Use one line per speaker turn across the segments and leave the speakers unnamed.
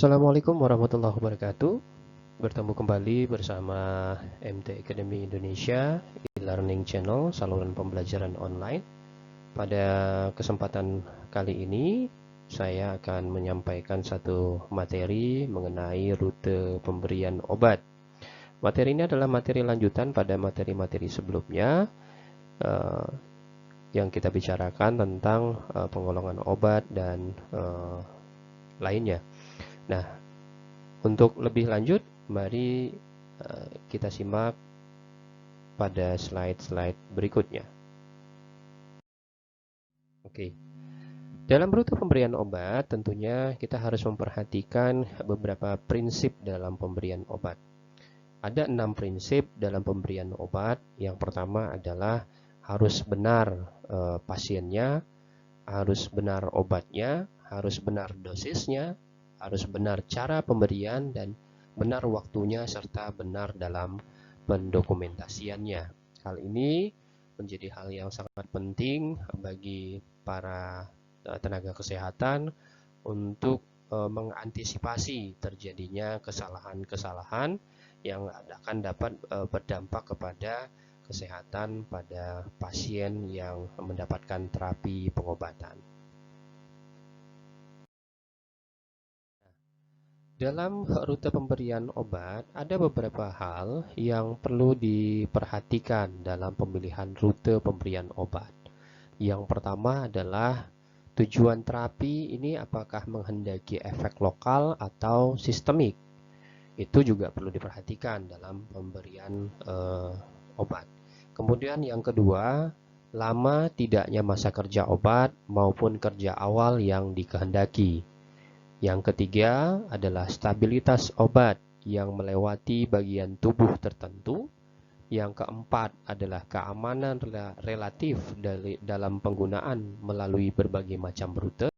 Assalamualaikum warahmatullahi wabarakatuh. Bertemu kembali bersama MT Academy Indonesia e-learning channel saluran pembelajaran online. Pada kesempatan kali ini saya akan menyampaikan satu materi mengenai rute pemberian obat. Materi ini adalah materi lanjutan pada materi-materi sebelumnya yang kita bicarakan tentang penggolongan obat dan lainnya. Nah, untuk lebih lanjut, mari kita simak pada slide-slide berikutnya. Oke. Dalam rute pemberian obat, tentunya kita harus memperhatikan beberapa prinsip dalam pemberian obat. Ada 6 prinsip dalam pemberian obat. Yang pertama adalah harus benar pasiennya, harus benar obatnya, harus benar dosisnya, harus benar cara pemberian dan benar waktunya serta benar dalam pendokumentasiannya. Hal ini menjadi hal yang sangat penting bagi para tenaga kesehatan untuk mengantisipasi terjadinya kesalahan-kesalahan yang akan dapat berdampak kepada kesehatan pada pasien yang mendapatkan terapi pengobatan. Dalam rute pemberian obat, ada beberapa hal yang perlu diperhatikan dalam pemilihan rute pemberian obat. Yang pertama adalah tujuan terapi ini apakah menghendaki efek lokal atau sistemik. Itu juga perlu diperhatikan dalam pemberian obat. Kemudian yang kedua, lama tidaknya masa kerja obat maupun kerja awal yang dikehendaki. Yang ketiga adalah stabilitas obat yang melewati bagian tubuh tertentu. Yang keempat adalah keamanan relatif dalam penggunaan melalui berbagai macam rute.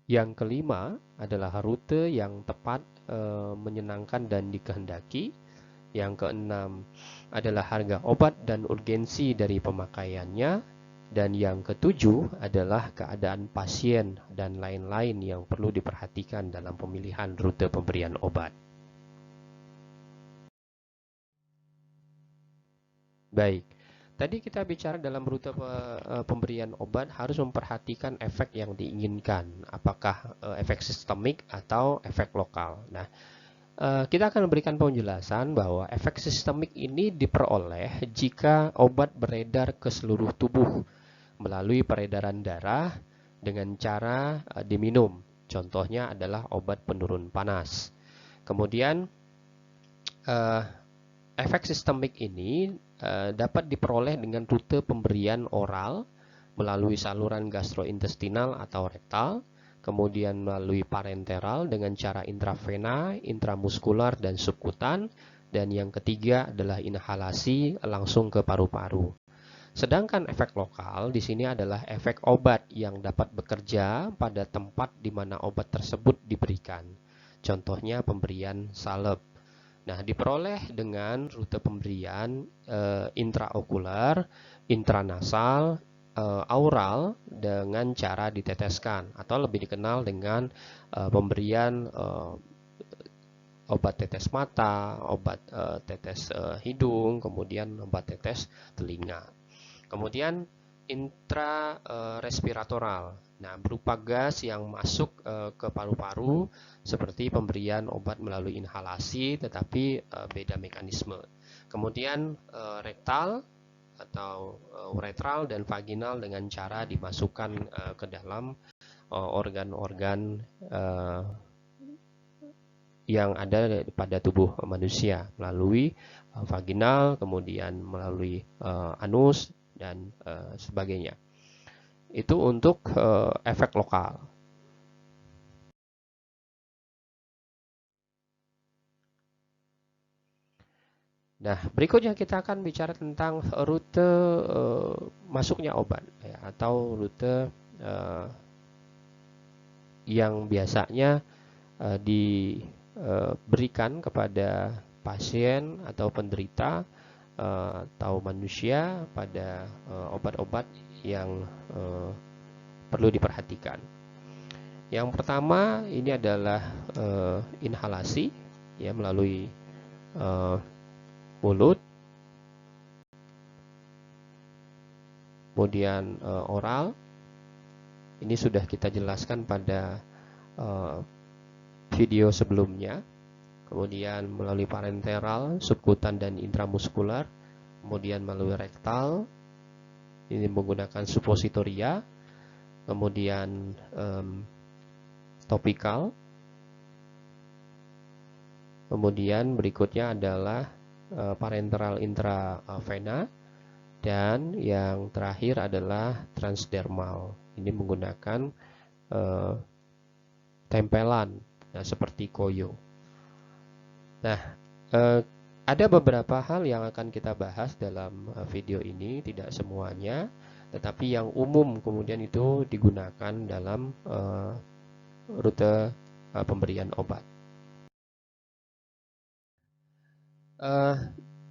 Yang kelima adalah rute yang tepat, menyenangkan dan dikehendaki. Yang keenam adalah harga obat dan urgensi dari pemakaiannya. Dan yang ketujuh adalah keadaan pasien dan lain-lain yang perlu diperhatikan dalam pemilihan rute pemberian obat. Baik, tadi kita bicara dalam rute pemberian obat harus memperhatikan efek yang diinginkan, apakah efek sistemik atau efek lokal. Nah, kita akan memberikan penjelasan bahwa efek sistemik ini diperoleh jika obat beredar ke seluruh tubuh melalui peredaran darah dengan cara diminum. Contohnya adalah obat penurun panas. Kemudian efek sistemik ini dapat diperoleh dengan rute pemberian oral melalui saluran gastrointestinal atau rektal, kemudian melalui parenteral dengan cara intravena, intramuskular, dan subkutan, dan yang ketiga adalah inhalasi langsung ke paru-paru. Sedangkan efek lokal di sini adalah efek obat yang dapat bekerja pada tempat di mana obat tersebut diberikan. Contohnya pemberian salep. Nah, diperoleh dengan rute pemberian intraokular, intranasal, aural dengan cara diteteskan atau lebih dikenal dengan pemberian obat tetes mata, obat tetes hidung, kemudian obat tetes telinga. Kemudian intrarespiratoral, nah berupa gas yang masuk ke paru-paru seperti pemberian obat melalui inhalasi tetapi beda mekanisme. Kemudian rektal atau uretral dan vaginal dengan cara dimasukkan ke dalam organ-organ yang ada pada tubuh manusia melalui vaginal, kemudian melalui anus dan sebagainya. Itu untuk efek lokal. Nah, berikutnya kita akan bicara tentang rute masuknya obat ya, atau rute yang biasanya diberikan kepada pasien atau penderita atau manusia pada obat-obat yang perlu diperhatikan. Yang pertama ini adalah inhalasi, ya, melalui mulut, kemudian oral. Ini sudah kita jelaskan pada video sebelumnya. Kemudian melalui parenteral, subkutan dan intramuskular, kemudian melalui rektal, ini menggunakan suppositoria, kemudian topikal, kemudian berikutnya adalah parenteral intravena, dan yang terakhir adalah transdermal. Ini menggunakan tempelan, nah, seperti koyo. Nah, ada beberapa hal yang akan kita bahas dalam video ini, tidak semuanya, tetapi yang umum kemudian itu digunakan dalam rute pemberian obat.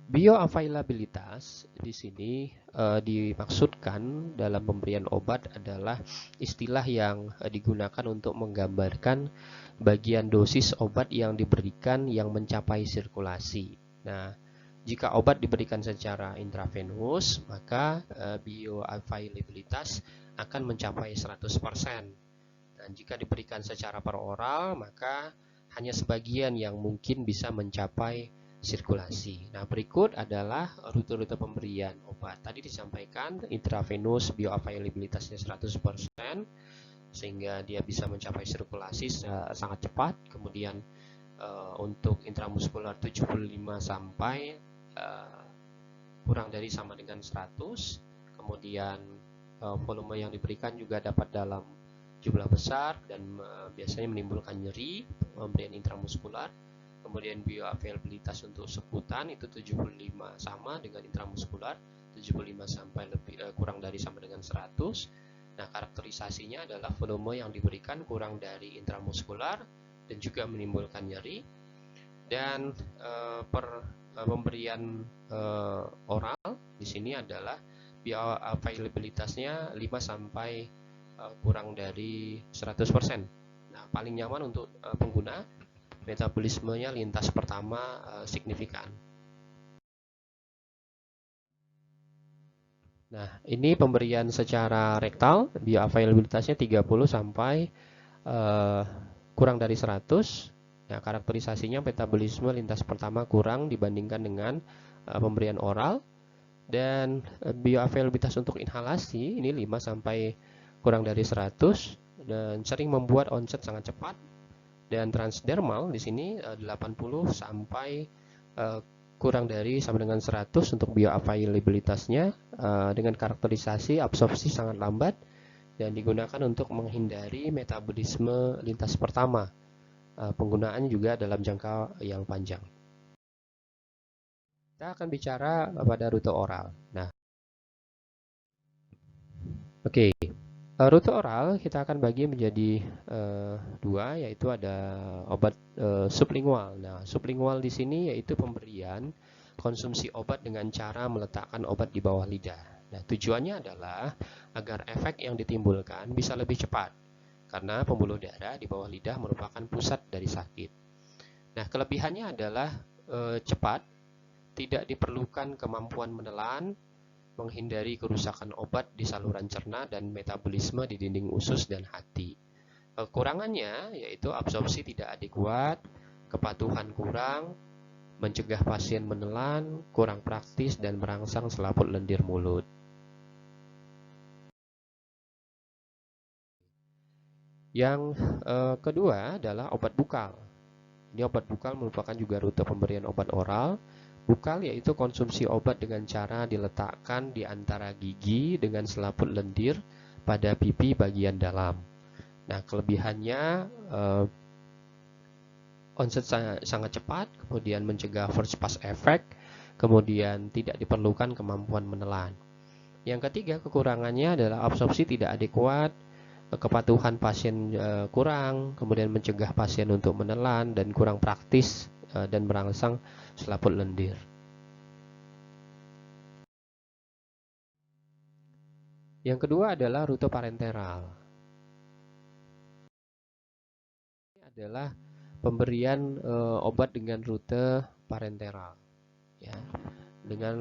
Bioavailabilitas di sini dimaksudkan dalam pemberian obat adalah istilah yang digunakan untuk menggambarkan bagian dosis obat yang diberikan yang mencapai sirkulasi. Nah, jika obat diberikan secara intravenous, maka bioavailabilitas akan mencapai 100%. Dan jika diberikan secara peroral, maka hanya sebagian yang mungkin bisa mencapai sirkulasi. Nah, berikut adalah rute-rute pemberian obat. Tadi disampaikan intravenous bioavailabilitasnya 100%, sehingga dia bisa mencapai sirkulasi sangat cepat. Kemudian untuk intramuskular 75 sampai kurang dari sama dengan 100. Kemudian volume yang diberikan juga dapat dalam jumlah besar dan biasanya menimbulkan nyeri, pemberian intramuskular. Kemudian bioavailabilitas untuk subkutan itu 75 sama dengan intramuskular, 75 sampai kurang dari sama dengan 100. Nah, karakterisasinya adalah volume yang diberikan kurang dari intramuskular dan juga menimbulkan nyeri. Dan pemberian oral di sini adalah bioavailabilitasnya 5 sampai kurang dari 100%. Nah, paling nyaman untuk pengguna, metabolismenya lintas pertama signifikan. Nah, ini pemberian secara rektal, bioavailabilitasnya 30 sampai kurang dari 100. Nah, karakterisasinya metabolisme lintas pertama kurang dibandingkan dengan pemberian oral. Dan bioavailabilitas untuk inhalasi ini 5 sampai kurang dari 100 dan sering membuat onset sangat cepat. Dan transdermal di sini 80 sampai kurang dari sama dengan 100 untuk bioavailabilitasnya, dengan karakterisasi absorpsi sangat lambat dan digunakan untuk menghindari metabolisme lintas pertama. Penggunaannya juga dalam jangka yang panjang. Kita akan bicara pada rute oral. Nah, oke. Rute oral kita akan bagi menjadi dua, yaitu ada obat sublingual. Nah, sublingual di sini yaitu pemberian konsumsi obat dengan cara meletakkan obat di bawah lidah. Nah, tujuannya adalah agar efek yang ditimbulkan bisa lebih cepat, karena pembuluh darah di bawah lidah merupakan pusat dari sakit. Nah, kelebihannya adalah cepat, tidak diperlukan kemampuan menelan, menghindari kerusakan obat di saluran cerna dan metabolisme di dinding usus dan hati. Kekurangannya yaitu absorpsi tidak adekuat, kepatuhan kurang, mencegah pasien menelan, kurang praktis, dan merangsang selaput lendir mulut. Yang kedua adalah obat bukal. Ini obat bukal merupakan juga rute pemberian obat oral. Bukal yaitu konsumsi obat dengan cara diletakkan di antara gigi dengan selaput lendir pada pipi bagian dalam. Nah, kelebihannya onset sangat cepat, kemudian mencegah first pass effect, kemudian tidak diperlukan kemampuan menelan. Yang ketiga, kekurangannya adalah absorpsi tidak adekuat, kepatuhan pasien kurang, kemudian mencegah pasien untuk menelan dan kurang praktis dan merangsang selaput lendir. Yang kedua adalah rute parenteral. Ini adalah pemberian obat dengan rute parenteral, ya, dengan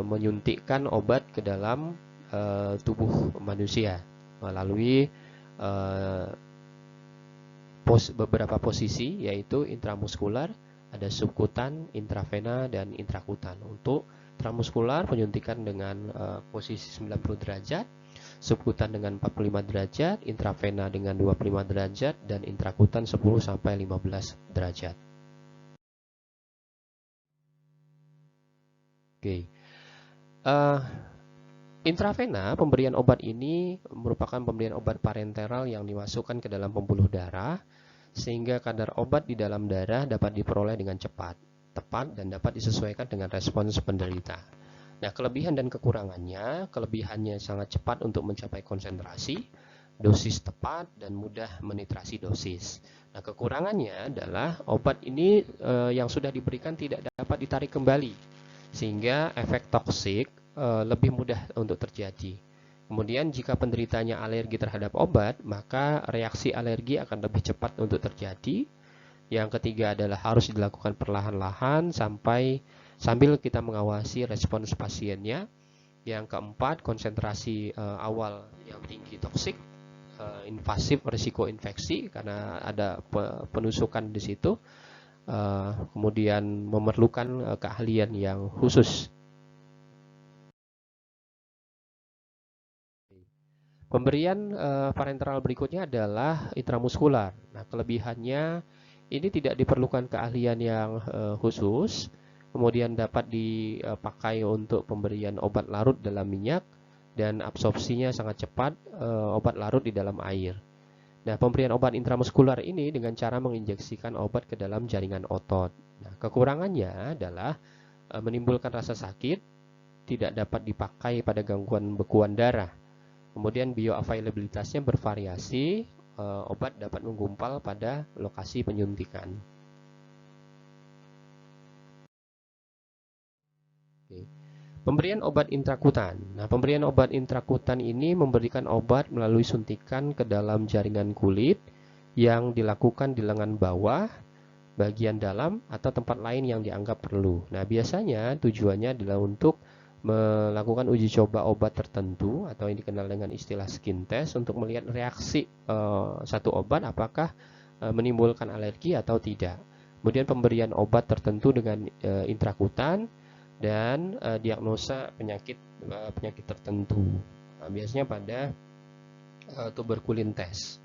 menyuntikkan obat ke dalam tubuh manusia melalui beberapa posisi, yaitu intramuskular, ada subkutan, intravena, dan intrakutan. Untuk intramuskular penyuntikan dengan posisi 90 derajat, subkutan dengan 45 derajat, intravena dengan 25 derajat, dan intrakutan 10-15 derajat. Oke. Intravena, pemberian obat ini merupakan pemberian obat parenteral yang dimasukkan ke dalam pembuluh darah, sehingga kadar obat di dalam darah dapat diperoleh dengan cepat, tepat, dan dapat disesuaikan dengan respons penderita. Nah, kelebihan dan kekurangannya, kelebihannya sangat cepat untuk mencapai konsentrasi, dosis tepat, dan mudah menitrasi dosis. Nah, kekurangannya adalah obat ini yang sudah diberikan tidak dapat ditarik kembali, sehingga efek toksik lebih mudah untuk terjadi. Kemudian jika penderitanya alergi terhadap obat, maka reaksi alergi akan lebih cepat untuk terjadi. Yang ketiga adalah harus dilakukan perlahan-lahan sambil kita mengawasi respons pasiennya. Yang keempat, konsentrasi awal yang tinggi toksik, invasif, risiko infeksi karena ada penusukan di situ. Kemudian memerlukan keahlian yang khusus. Pemberian parenteral berikutnya adalah intramuskular. Nah, kelebihannya ini tidak diperlukan keahlian yang khusus, kemudian dapat dipakai untuk pemberian obat larut dalam minyak, dan absorpsinya sangat cepat, obat larut di dalam air. Nah, pemberian obat intramuskular ini dengan cara menginjeksikan obat ke dalam jaringan otot. Nah, kekurangannya adalah menimbulkan rasa sakit, tidak dapat dipakai pada gangguan bekuan darah. Kemudian bioavailabilitasnya bervariasi, obat dapat menggumpal pada lokasi penyuntikan. Oke. Pemberian obat intrakutan. Nah, pemberian obat intrakutan ini memberikan obat melalui suntikan ke dalam jaringan kulit yang dilakukan di lengan bawah, bagian dalam, atau tempat lain yang dianggap perlu. Nah, biasanya tujuannya adalah untuk melakukan uji coba obat tertentu atau yang dikenal dengan istilah skin test untuk melihat reaksi satu obat apakah menimbulkan alergi atau tidak. Kemudian pemberian obat tertentu dengan intrakutan dan diagnosa penyakit tertentu. Nah, biasanya pada tuberkulin test.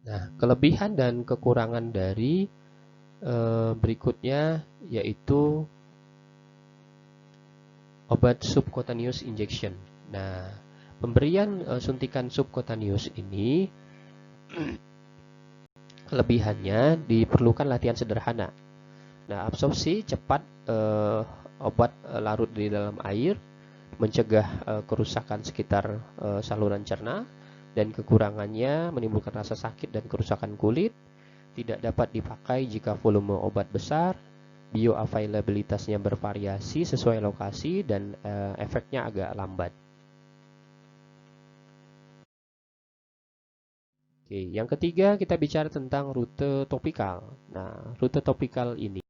Nah, kelebihan dan kekurangan dari berikutnya yaitu obat subcutaneous injection. Nah, pemberian suntikan subcutaneous ini kelebihannya diperlukan latihan sederhana. Nah, absorpsi cepat obat larut di dalam air, mencegah kerusakan sekitar saluran cerna, dan kekurangannya menimbulkan rasa sakit dan kerusakan kulit, tidak dapat dipakai jika volume obat besar, bioavailabilitasnya bervariasi sesuai lokasi, dan efeknya agak lambat. Oke, yang ketiga kita bicara tentang rute topikal. Nah, rute topikal ini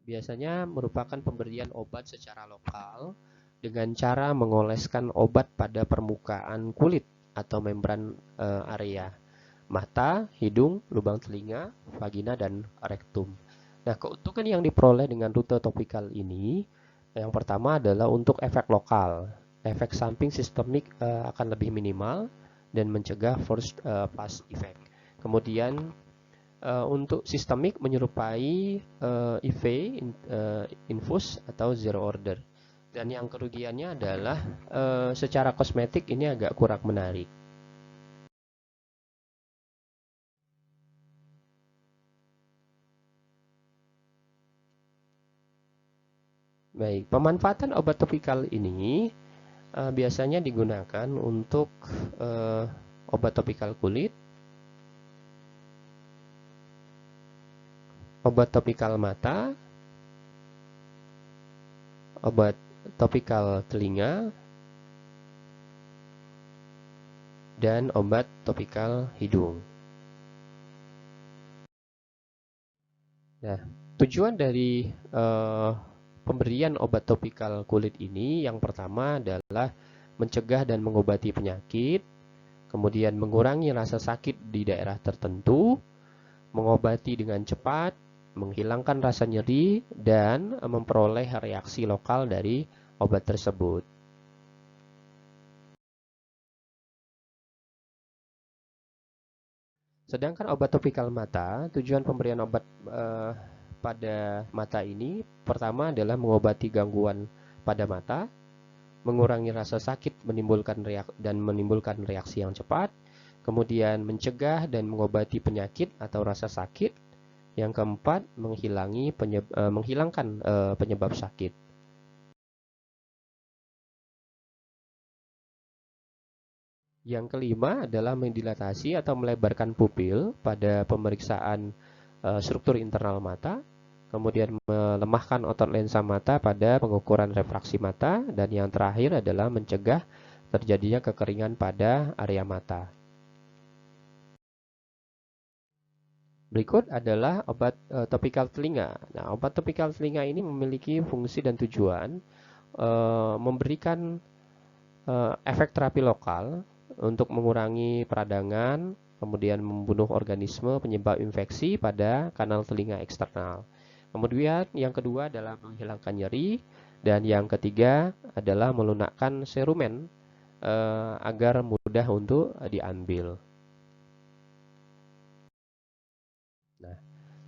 biasanya merupakan pemberian obat secara lokal dengan cara mengoleskan obat pada permukaan kulit atau membran area mata, hidung, lubang telinga, vagina, dan rektum. Nah, keuntungan yang diperoleh dengan rute topikal ini, yang pertama adalah untuk efek lokal. Efek samping sistemik akan lebih minimal dan mencegah first pass effect. Kemudian untuk sistemik menyerupai IV, infus, atau zero order. Dan yang kerugiannya adalah secara kosmetik ini agak kurang menarik. Baik, pemanfaatan obat topikal ini biasanya digunakan untuk obat topikal kulit, obat topikal mata, obat topikal telinga, dan obat topikal hidung. Nah, tujuan dari pemberian obat topikal kulit ini yang pertama adalah mencegah dan mengobati penyakit, kemudian mengurangi rasa sakit di daerah tertentu, mengobati dengan cepat, menghilangkan rasa nyeri, dan memperoleh reaksi lokal dari obat tersebut. Sedangkan obat topikal mata, tujuan pemberian obat pada mata ini pertama adalah mengobati gangguan pada mata, mengurangi rasa sakit menimbulkan reaksi yang cepat, kemudian mencegah dan mengobati penyakit atau rasa sakit, yang keempat menghilangkan penyebab sakit. Yang kelima adalah mendilatasi atau melebarkan pupil pada pemeriksaan struktur internal mata, kemudian melemahkan otot lensa mata pada pengukuran refraksi mata, dan yang terakhir adalah mencegah terjadinya kekeringan pada area mata. Berikut adalah obat topikal telinga. Nah, obat topikal telinga ini memiliki fungsi dan tujuan memberikan efek terapi lokal untuk mengurangi peradangan, kemudian membunuh organisme penyebab infeksi pada kanal telinga eksternal. Kemudian yang kedua adalah menghilangkan nyeri, dan yang ketiga adalah melunakkan serumen agar mudah untuk diambil. Nah,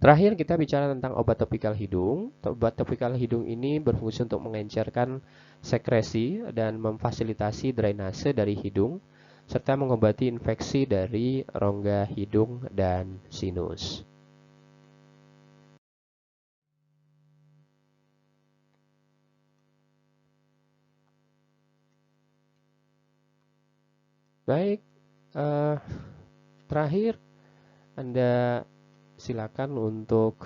terakhir kita bicara tentang obat topikal hidung. Obat topikal hidung ini berfungsi untuk mengencerkan sekresi dan memfasilitasi drainase dari hidung, serta mengobati infeksi dari rongga hidung dan sinus. Baik, terakhir Anda silakan untuk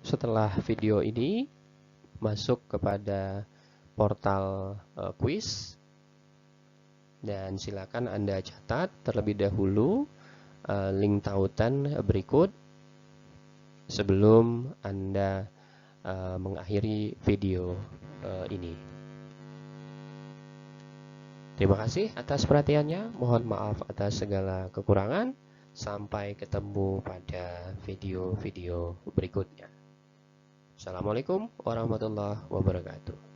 setelah video ini masuk kepada portal quiz, dan silakan Anda catat terlebih dahulu link tautan berikut sebelum Anda mengakhiri video ini. Terima kasih atas perhatiannya. Mohon maaf atas segala kekurangan. Sampai ketemu pada video-video berikutnya. Assalamualaikum warahmatullahi wabarakatuh.